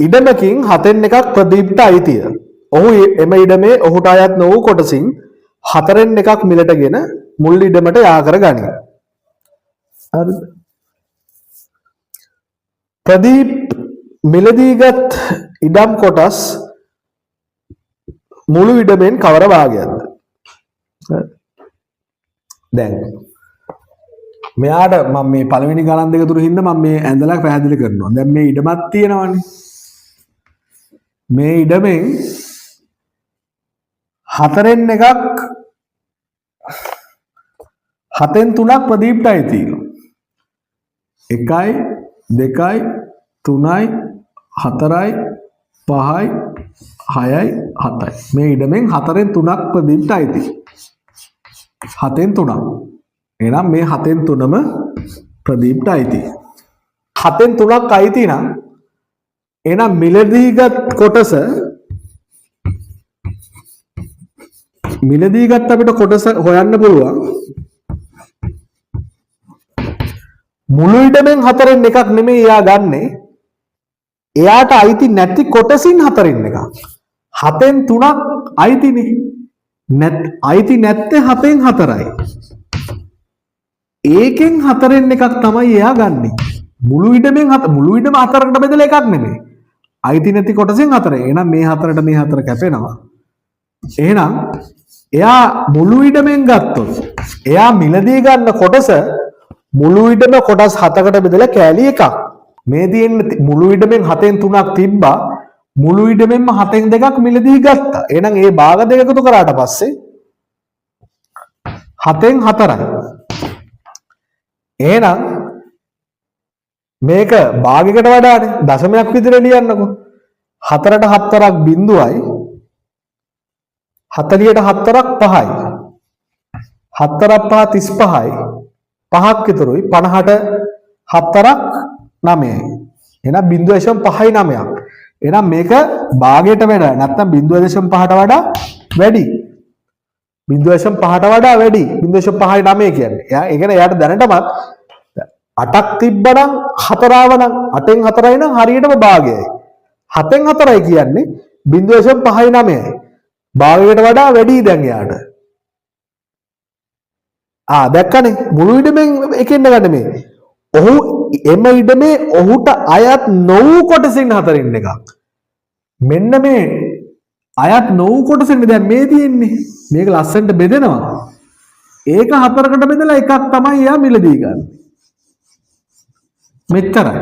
ඉඩමකින් 7න් එකක් ප්‍රදීප්ට අයිතිය. ඔහු එම ඉඩමේ ඔහුට අයත් නොවූ කොටසින් 4න් එකක් මිලටගෙන මුල් ඉඩමට යා කර ගනී. හරිද? ප්‍රදීප් මිලදීගත් ඉඩම් කොටස් මුළු ඉඩමෙන් කවර භාගයක්ද? දැන් මෙයාට මම මේ පළවෙනි ගණන් දෙක තුන හින්දා මම මේ ඇඳලා පැහැදිලි කරනවා. දැන් මේ ඉඩමක් තියෙනවනේ. මේ ඉඩමෙන් 4න් එකක් 7න් 3ක් ප්‍රදීප්ටයි තියෙනවා. 1යි 2යි 3යි 4යි 5යි 6යි 7යි. මේ ඉඩමෙන් 4න් 3ක් ප්‍රදීප්ටයි තියෙනවා. 7න් 3ක්. එහෙනම් මේ 7න් 3ම ප්‍රදීප්ට අයිති. 7න් 3ක් අයිති නම් එහෙනම් මිලදීගත් කොටස මිලදීගත් අපිට කොටස හොයන්න පුළුවන්. මුළු ඉඩමෙන් 4න් එකක් නෙමෙයි එයා ගන්නෙ. එයාට අයිති නැති කොටසින් 4න් එකක්. 7න් 3ක් අයිතිනේ. අයිති නැත්තේ 7න් 4යි. ඒකෙන් 4න් එකක් තමයි එයා ගන්නෙ. මුළු ඉඩමෙන් මුළු ඉඩම 4කට බෙදලා එකක් නෙමෙයි. අයිති නැති කොටසෙන් 4. එහෙනම් මේ 4ට මේ 4 කැපෙනවා. එහෙනම් එයා මුළු ඉඩමෙන් ගත්තොත් එයා මිලදී ගන්න කොටස මුළු ඉඩම කොටස් 7කට බෙදලා කෑලි එකක්. මේ තියෙන මුළු ඉඩමෙන් 7න් 3ක් තිබ්බා. මුළු ඉඩමෙන්ම 7න් 2ක් මිලදී ගත්තා. එහෙනම් ඒ භාග දෙක එකතු කරාට පස්සේ 7න් 4යි. එහෙනම් මේක භාගයකට වඩානේ දශමයක් විදිහට ලියන්නකො. 4ට 4ක් බිඳුවයි 40ට 4ක් 5යි 4ක් 5 35යි 5ක් ඉතුරුයි 50ට 4ක් 9යි. එහෙනම් 0.5යි 9ක්. එහෙනම් මේක භාගයට වඩා නැත්නම් 0.5ට වඩා වැඩි. 0.5ට වඩා වැඩි. 0.5යි 9 කියන්නේ. ඒ කියන්නේ එයාට දැනටමත් 8ක් තිබ්බනම් 4 ආවනම් 8න් 4යි නම් හරියටම භාගයයි. 7න් 4යි කියන්නේ 0.5යි 9යි. භාගයකට වඩා වැඩි දැන් එයාට. දැක්කනේ මුළු ඉඩමෙන් එකෙන් ගන්න මේ. ඔහු එම ඉඩමේ ඔහුට අයත් නොවූ කොටසින් 4න් එකක්. මෙන්න මේ අයත් නොවූ කොටසින් දැන් මේ තියෙන්නේ. මේක ලස්සනට බෙදෙනවා. ඒක 4කට බෙදලා එකක් තමයි එයා මිලදී ගන්න. මෙච්චරයි.